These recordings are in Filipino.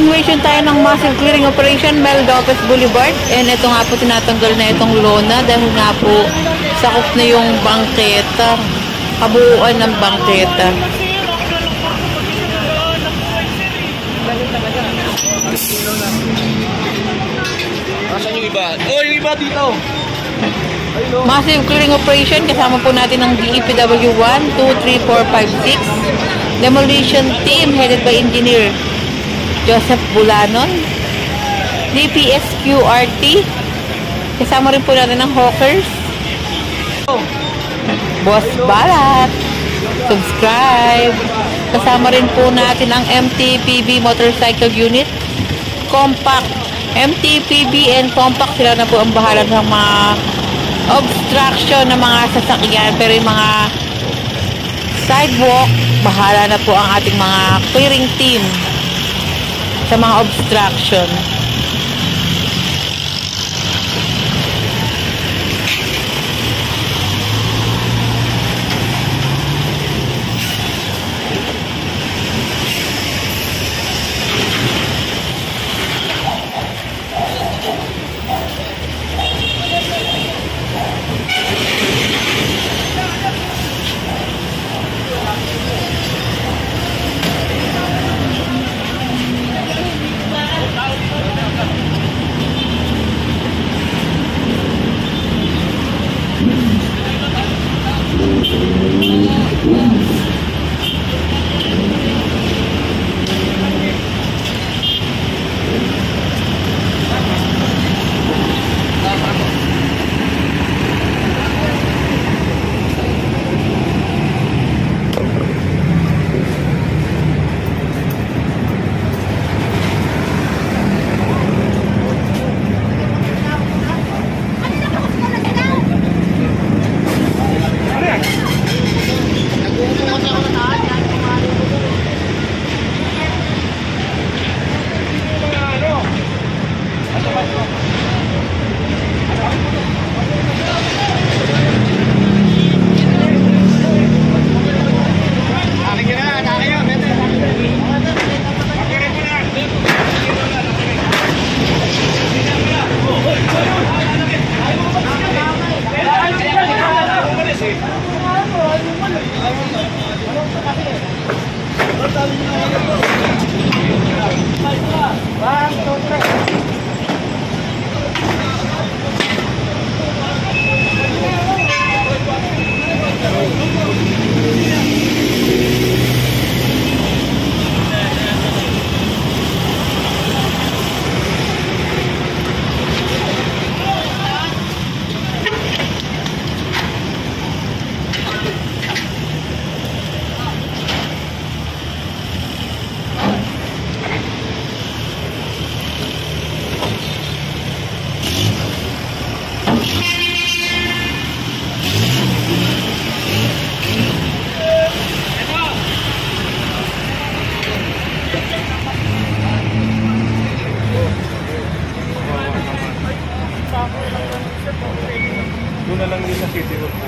Continuation tayo ng massive clearing operation, Mel Lopez Boulevard. And ito nga po, tinatanggal na itong lona dahil nga po sakop na yung bangketa, kabuuan ng bangketa. Asan yung iba? Oh, yung iba dito! Massive clearing operation, kasama po natin ng DEPW 1, 2, 3, 4, 5, 6. Demolition team headed by Engineer Joseph Bulanon. DPSQRT, kasama rin po natin ng Hawkers. Boss Balat, subscribe. Kasama rin po natin ang MTPB Motorcycle Unit, Compact. MTPB and Compact, sila na po ang bahala ng mga obstruction ng mga sasakyan, pero yung mga sidewalk, bahala na po ang ating mga clearing team sa mga obstruction. Doon na lang din sa City Hall po.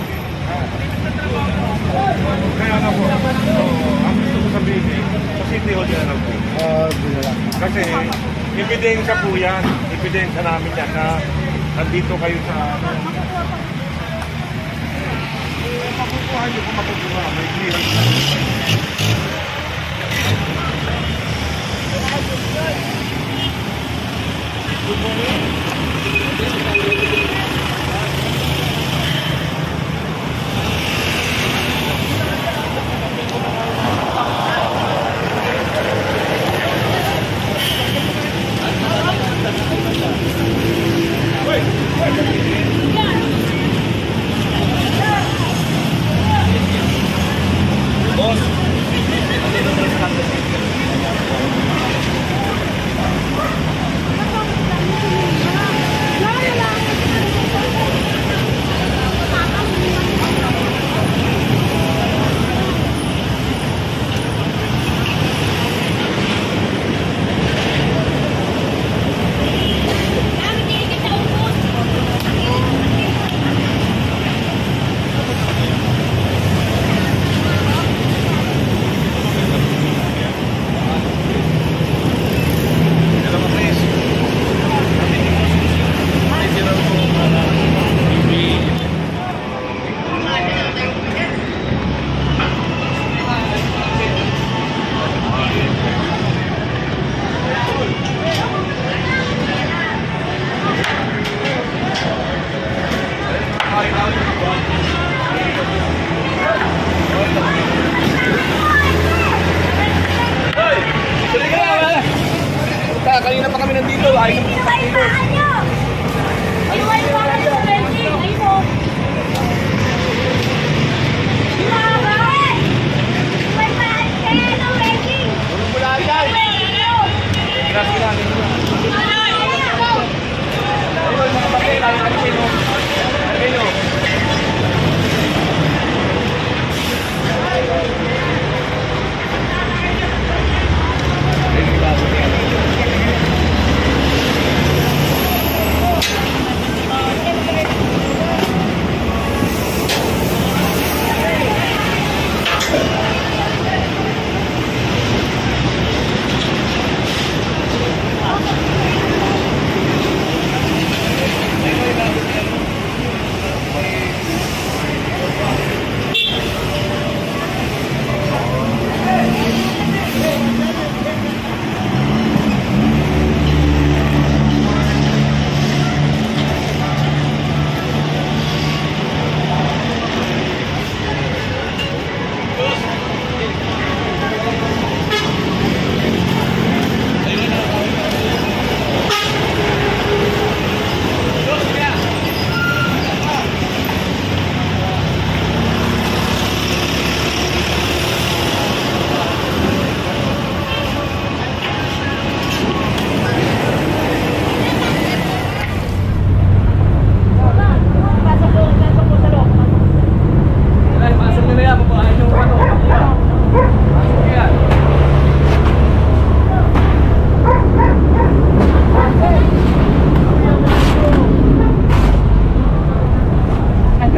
Kaya na po. Ang gusto ko sabihin, sa City Hall yan lang po. Kasi, ebidensya po yan. Ebidensya namin yan na nandito kayo sa makukuha nyo kung makukuha. May clearance na. Good morning. Yeah. Hoy! Tuloy ka na! Kanina pa kami nandito. Ayos na pa dito.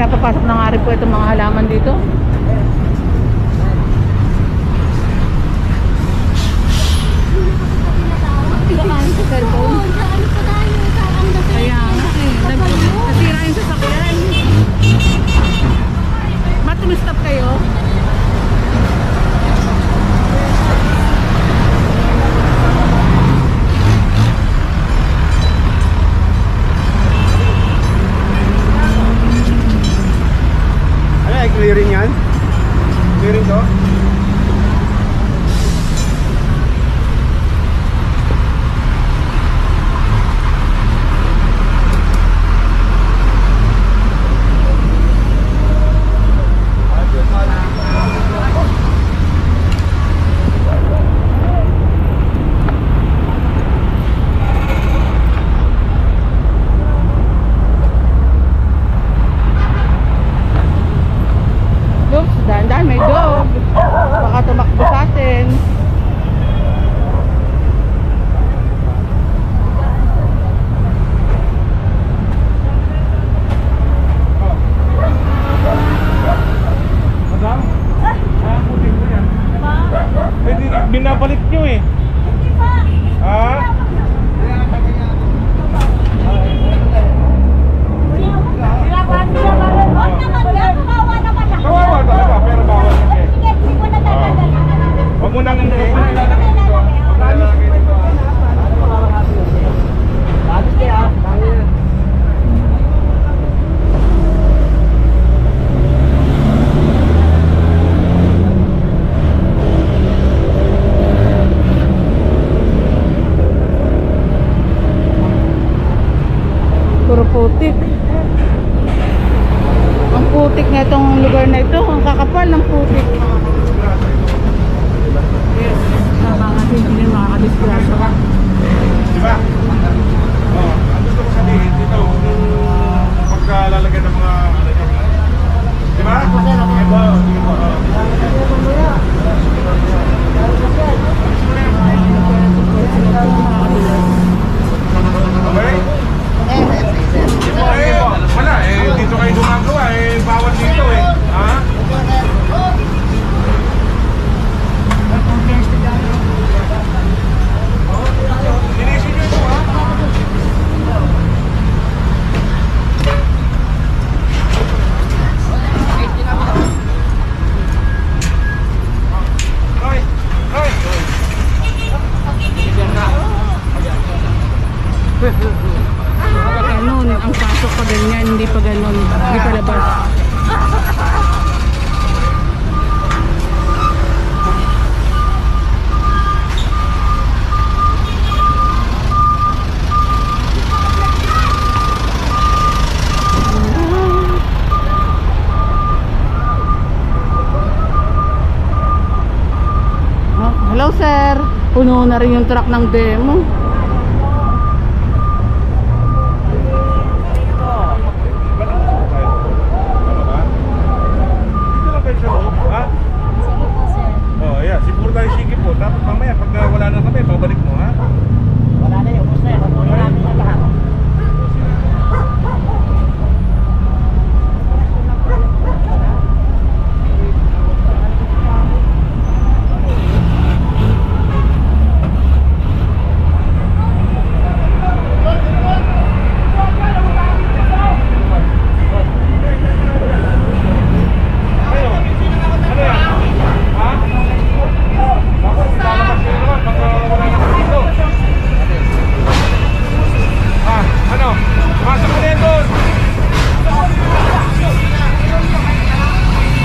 Papasok na nga rin po itong mga halaman dito. Kaya nga nasira yung sasakyan. Matumistop kayo? Clearing yan? Clearing to? Dahan-dahan, may dog. Baka tumakbo sa atin. Madam? Ah, putin ko yan. Binabalik nyo eh. Ha? Kawawa talaga, pero bawal kasi. Huwag mo nang ilalagay dito. Puro putik. Ang putik na itong lugar na ito. Ang kakapal ng putik. Yes. Mga hindi makakadisgrasya. Diba? Oh, ang gusto ko sabihin dito, pagkalalagyan ng mga ano yun. Diba? Diba? Okay? Wala eh, dito kayo gumagawa eh, bawal dito eh. Ha? Inisip nyo ito ha? Puno na rin yung truck ng demo. Dito lang kayo sa loob, ha? Oh, yeah, siguro tayo sige po. Tapos mamaya, pag wala na kami, pabalik mo, ha? Wala na yun, ubos na yun. Marami na lahat.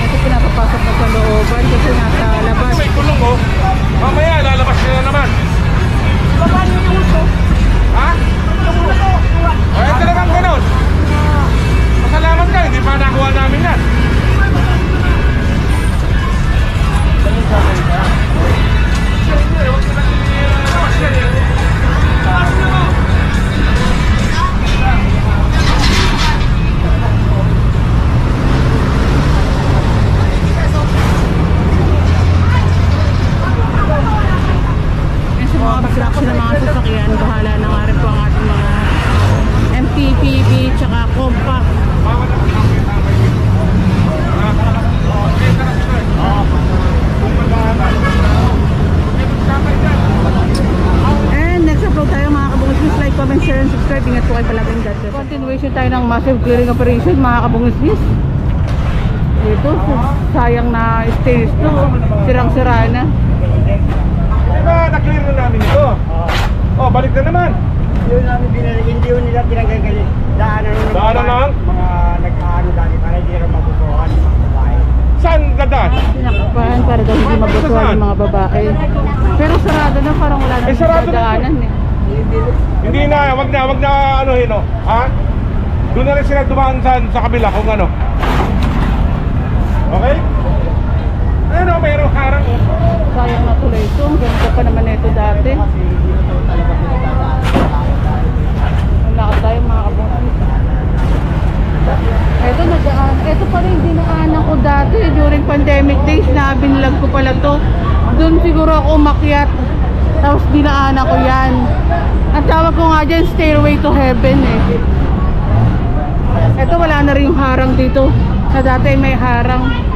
Ito pinapapasok na sa looban kasi nasa labas. May kulong, oh. Mamaya, lalabas nyo na naman. Ha? Ay, talagang ganun. Masalamat ka, hindi pa nakuha namin yan. Sa mga construction ng mga sasakyan, bahala na nga rin po ang ating mga MTPB tsaka compact. And next upload tayo mga kabungis. Please like, comment, share, and subscribe. Ingat po kayo palagi. Continuation tayo ng massive clearing operation mga kabungis. Ito, sayang na stage to. Sirang-sira na. Diba, na-clear na namin ito. Oh, balik na naman. Yun namin binalik, hindi yun nila pinagagalit. Daanan Daanan ng? mga nag-ano dati para hindi rin mabubuhan yung mga babae. Saan dadaan? Sinakapahan para daw hindi mabusuhan yung mga babae. Pero sarado na, parang wala na sarado na dadaanan eh. Hindi na, wag na anuhin, oh. Ha? Doon na rin sila dumaan sa kabila kung ano. Okay? Ano, mayroong harang, oh. Sayang na tuloy ito. Ganito pa naman ito dati. Kasi hindi na ito talaga pinagdadaan. Wala ka tayo mga kabungis. Ito nadaan. Ito pa rin dinaanan ko dati during pandemic days na binlag ko pala to. Doon siguro ako umakyat. Tapos dinaanan ko yan. Ang tawag ko nga dyan, Stairway to Heaven eh. Ito wala na rin yung harang dito. Na dati may harang.